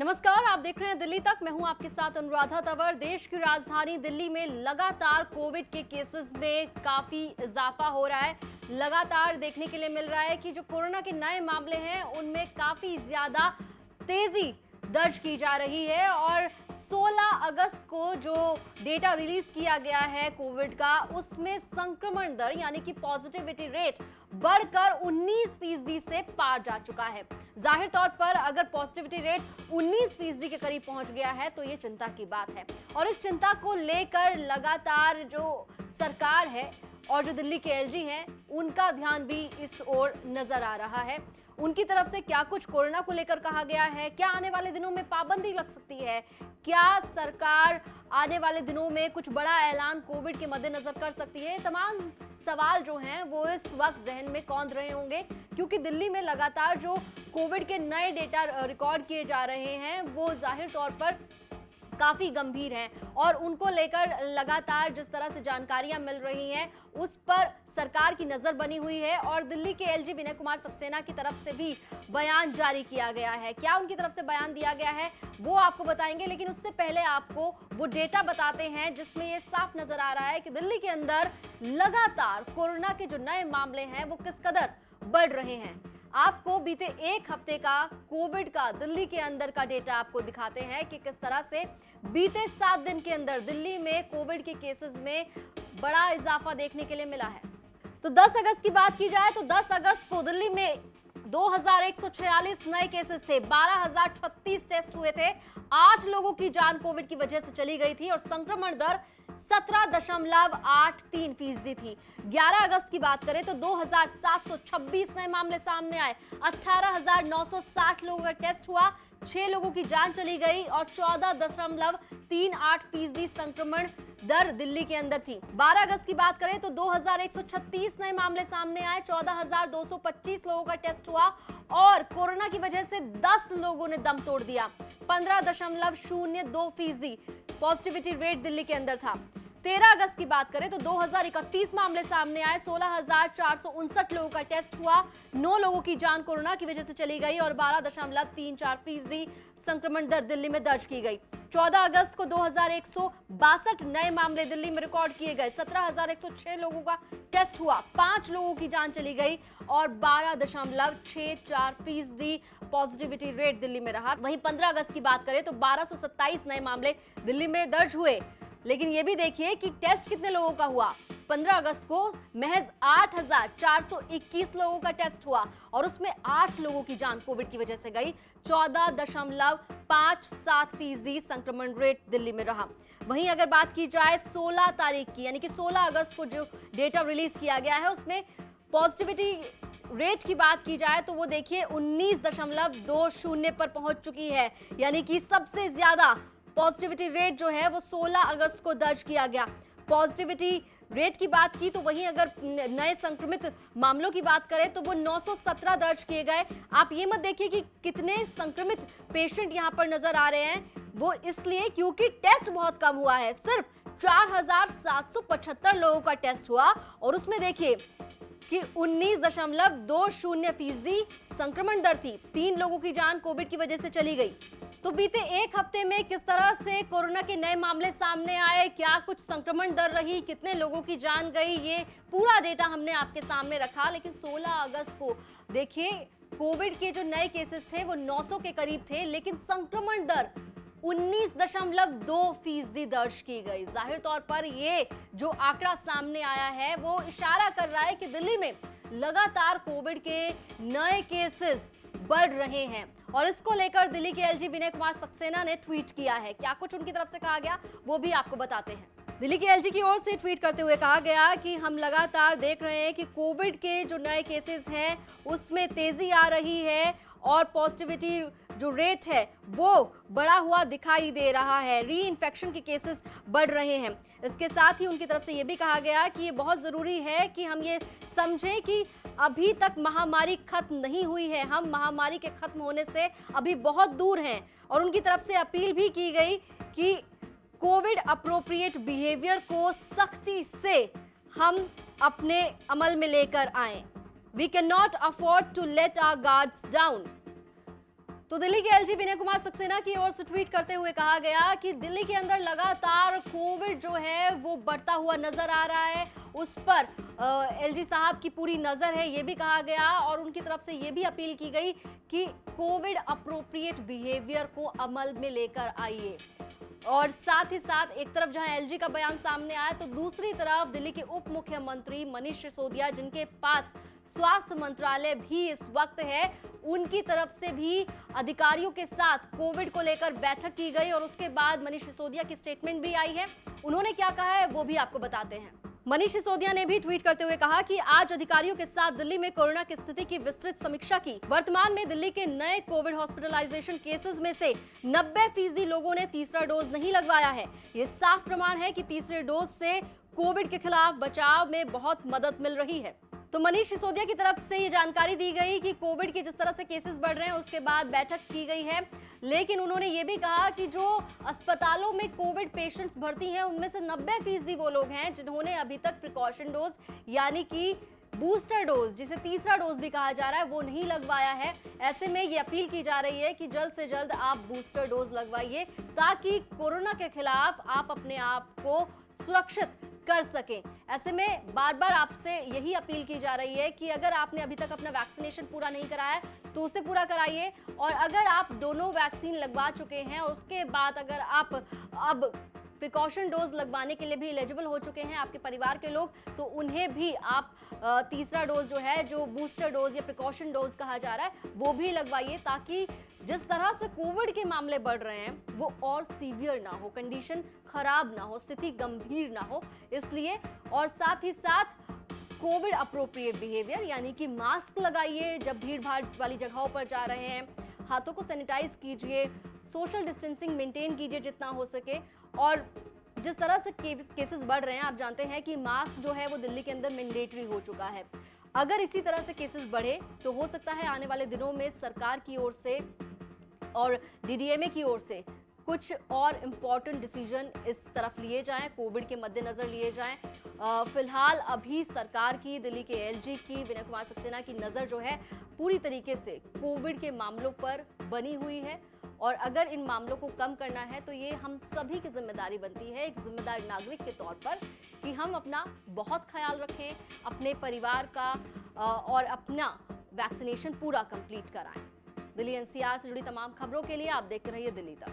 नमस्कार, आप देख रहे हैं दिल्ली तक। मैं हूं आपके साथ अनुराधा तंवर। देश की राजधानी दिल्ली में लगातार कोविड के केसेस में काफी इजाफा हो रहा है। लगातार देखने के लिए मिल रहा है कि जो कोरोना के नए मामले हैं उनमें काफी ज्यादा तेजी दर्ज की जा रही है और 16 अगस्त को जो डेटा रिलीज किया गया है कोविड का, उसमें संक्रमण दर यानी कि पॉजिटिविटी रेट बढ़कर 19% से पार जा चुका है। जाहिर तौर पर अगर पॉजिटिविटी रेट 19% के करीब पहुंच गया है तो ये चिंता की बात है और इस चिंता को लेकर लगातार जो सरकार है और जो दिल्ली के एलजी हैं उनका ध्यान भी इस ओर नजर आ रहा है। उनकी तरफ से क्या कुछ कोरोना को लेकर कहा गया है, क्या आने वाले दिनों में पाबंदी लग सकती है, क्या सरकार आने वाले दिनों में कुछ बड़ा ऐलान कोविड के मद्देनजर कर सकती है, तमाम सवाल जो हैं वो इस वक्त जहन में कौंध रहे होंगे क्योंकि दिल्ली में लगातार जो कोविड के नए डेटा रिकॉर्ड किए जा रहे हैं वो जाहिर तौर पर काफी गंभीर हैं और उनको लेकर लगातार जिस तरह से जानकारियां मिल रही हैं उस पर सरकार की नजर बनी हुई है और दिल्ली के एलजी विनय कुमार सक्सेना की तरफ से भी बयान जारी किया गया है। क्या उनकी तरफ से बयान दिया गया है वो आपको बताएंगे, लेकिन उससे पहले आपको वो डेटा बताते हैं जिसमें ये साफ नजर आ रहा है कि दिल्ली के अंदर लगातार कोरोना के जो नए मामले हैं वो किस कदर बढ़ रहे हैं। आपको बीते एक हफ्ते का कोविड का दिल्ली के अंदर का डेटा आपको दिखाते हैं कि किस तरह से बीते 7 दिन के अंदर दिल्ली में कोविड के केसेस में बड़ा इजाफा देखने के लिए मिला है। तो 10 अगस्त की बात की जाए तो 10 अगस्त को दिल्ली में 2146 नए केसेस थे, 12036 टेस्ट हुए थे, 8 लोगों की जान कोविड की वजह से चली गई थी और संक्रमण दर 17.83% थी। 11 अगस्त की बात करें तो 2726 नए मामले सामने आए, 18,960 लोगों का टेस्ट हुआ, 6 लोगों की जान चली गई और 14.38% संक्रमण दर दिल्ली के अंदर थी। 12 अगस्त की बात करें तो 2136 नए मामले सामने आए, 14,225 लोगों का टेस्ट हुआ और कोरोना की वजह से 10 लोगों ने दम तोड़ दिया। 15.02% पॉजिटिविटी रेट दिल्ली के अंदर था। 13 अगस्त की बात करें तो 2031 मामले सामने आए, 16,459 लोगों का टेस्ट हुआ, 9 लोगों की जान कोरोना की वजह से चली गई और 12.34% संक्रमण दर दिल्ली में दर्ज की गई। 14 अगस्त को 2162 नए मामले दिल्ली में रिकॉर्ड किए गए, 17,106 लोगों का टेस्ट हुआ, 5 लोगों की जान चली गई और 12.64% पॉजिटिविटी रेट दिल्ली में रहा। वहीं 15 अगस्त की बात करें तो 1227 नए मामले दिल्ली में दर्ज हुए, लेकिन ये भी देखिए कि टेस्ट कितने लोगों का हुआ। 15 अगस्त को महज 8,421 लोगों का टेस्ट हुआ और उसमें 8 लोगों की जान कोविड की वजह से गई। 14.57% संक्रमण रेट दिल्ली में रहा। वहीं अगर बात की जाए 16 तारीख की यानी कि 16 अगस्त को जो डेटा रिलीज किया गया है उसमें पॉजिटिविटी रेट की बात की जाए तो वो देखिए 19.20 पर पहुंच चुकी है, यानी कि सबसे ज्यादा पॉजिटिविटी रेट जो है वो 16 अगस्त को दर्ज किया गया। पॉजिटिविटी रेट की बात की तो वहीं अगर नए संक्रमित मामलों की बात करें तो वो 917 दर्ज किए गए। आप ये मत देखिए कि कितने संक्रमित पेशेंट यहां पर नजर आ रहे हैं, वो इसलिए क्योंकि टेस्ट बहुत कम हुआ है। सिर्फ 4,775 लोगों का टेस्ट हुआ और उसमें देखिए कि 19.20% संक्रमण दर थी। 3 लोगों की जान कोविड की वजह से चली गई। तो बीते एक हफ्ते में किस तरह से कोरोना के नए मामले सामने आए, क्या कुछ संक्रमण दर रही, कितने लोगों की जान गई, ये पूरा डेटा हमने आपके सामने रखा। लेकिन 16 अगस्त को देखिए कोविड के जो नए केसेस थे वो 900 के करीब थे, लेकिन संक्रमण दर 19.2% दर्ज की गई। जाहिर तौर पर ये जो आंकड़ा सामने आया है वो इशारा कर रहा है कि दिल्ली में लगातार कोविड के नए केसेस बढ़ रहे हैं और इसको लेकर दिल्ली के एलजी विनय कुमार सक्सेना ने ट्वीट किया है। क्या कुछ उनकी तरफ से कहा गया वो भी आपको बताते हैं। दिल्ली के एलजी की ओर से ट्वीट करते हुए कहा गया कि हम लगातार देख रहे हैं कि कोविड के जो नए केसेस हैं उसमें तेजी आ रही है और पॉजिटिविटी जो रेट है वो बढ़ा हुआ दिखाई दे रहा है, री इन्फेक्शन के केसेस बढ़ रहे हैं। इसके साथ ही उनकी तरफ से ये भी कहा गया कि ये बहुत ज़रूरी है कि हम ये समझें कि अभी तक महामारी खत्म नहीं हुई है, हम महामारी के खत्म होने से अभी बहुत दूर हैं। और उनकी तरफ से अपील भी की गई कि कोविड अप्रोप्रिएट बिहेवियर को सख्ती से हम अपने अमल में लेकर आएं। We can not afford to let our guards down. तो दिल्ली के एलजी विनय कुमार सक्सेना की ओर से ट्वीट करते हुए कहा गया कि दिल्ली के अंदर लगातार कोविड जो है वो बढ़ता हुआ नजर आ रहा है, उस पर एलजी साहब की पूरी नजर है, ये भी कहा गया। और उनकी तरफ से ये भी अपील की गई कि कोविड अप्रोप्रिएट बिहेवियर को अमल में लेकर आइए। और साथ ही साथ एक तरफ जहां एलजी का बयान सामने आया तो दूसरी तरफ दिल्ली के उप मुख्यमंत्री मनीष सिसोदिया, जिनके पास स्वास्थ्य मंत्रालय भी इस वक्त है, उनकी तरफ से भी अधिकारियों के साथ कोविड को लेकर बैठक की गई और उसके बाद मनीष सिसोदिया की स्टेटमेंट भी आई है। उन्होंने क्या कहा है वो भी आपको बताते हैं। मनीष सिसोदिया ने भी ट्वीट करते हुए कहा कि आज अधिकारियों के साथ दिल्ली में कोरोना की स्थिति की विस्तृत समीक्षा की। वर्तमान में दिल्ली के नए कोविड हॉस्पिटलाइजेशन केसेस में से 90% लोगों ने तीसरा डोज नहीं लगवाया है। ये साफ प्रमाण है कि तीसरे डोज से कोविड के खिलाफ बचाव में बहुत मदद मिल रही है। तो मनीष सिसोदिया की तरफ से ये जानकारी दी गई कि कोविड के जिस तरह से केसेस बढ़ रहे हैं उसके बाद बैठक की गई है, लेकिन उन्होंने ये भी कहा कि जो अस्पतालों में कोविड पेशेंट्स भर्ती हैं उनमें से 90% वो लोग हैं जिन्होंने अभी तक प्रिकॉशन डोज यानी कि बूस्टर डोज, जिसे तीसरा डोज भी कहा जा रहा है, वो नहीं लगवाया है। ऐसे में ये अपील की जा रही है कि जल्द से जल्द आप बूस्टर डोज लगवाइए ताकि कोरोना के खिलाफ आप अपने आप को सुरक्षित कर सकें। ऐसे में बार बार आपसे यही अपील की जा रही है कि अगर आपने अभी तक अपना वैक्सीनेशन पूरा नहीं कराया है तो उसे पूरा कराइए, और अगर आप दोनों वैक्सीन लगवा चुके हैं और उसके बाद अगर आप अब प्रिकॉशन डोज लगवाने के लिए भी एलिजिबल हो चुके हैं आपके परिवार के लोग, तो उन्हें भी आप तीसरा डोज जो है, जो बूस्टर डोज या प्रिकॉशन डोज कहा जा रहा है, वो भी लगवाइए ताकि जिस तरह से कोविड के मामले बढ़ रहे हैं वो और सीवियर ना हो, कंडीशन खराब ना हो, स्थिति गंभीर ना हो। इसलिए और साथ ही साथ कोविड अप्रोप्रिएट बिहेवियर यानी कि मास्क लगाइए जब भीड़ भाड़ वाली जगहों पर जा रहे हैं, हाथों को सैनिटाइज कीजिए, सोशल डिस्टेंसिंग मेंटेन कीजिए जितना हो सके। और जिस तरह से केसेस बढ़ रहे हैं, आप जानते हैं कि मास्क जो है वो दिल्ली के अंदर मैंडेटरी हो चुका है। अगर इसी तरह से केसेस बढ़े तो हो सकता है आने वाले दिनों में सरकार की ओर से और डीडीएमए की ओर से कुछ और इम्पोर्टेंट डिसीजन इस तरफ लिए जाएं, कोविड के मद्देनजर लिए जाएं। फिलहाल अभी सरकार की, दिल्ली के एलजी की, विनय कुमार सक्सेना की नज़र जो है पूरी तरीके से कोविड के मामलों पर बनी हुई है, और अगर इन मामलों को कम करना है तो ये हम सभी की जिम्मेदारी बनती है, एक जिम्मेदार नागरिक के तौर पर, कि हम अपना बहुत ख्याल रखें, अपने परिवार का और अपना वैक्सीनेशन पूरा कंप्लीट कराएं। दिल्ली एनसीआर से जुड़ी तमाम खबरों के लिए आप देखते रहिए दिल्ली तक।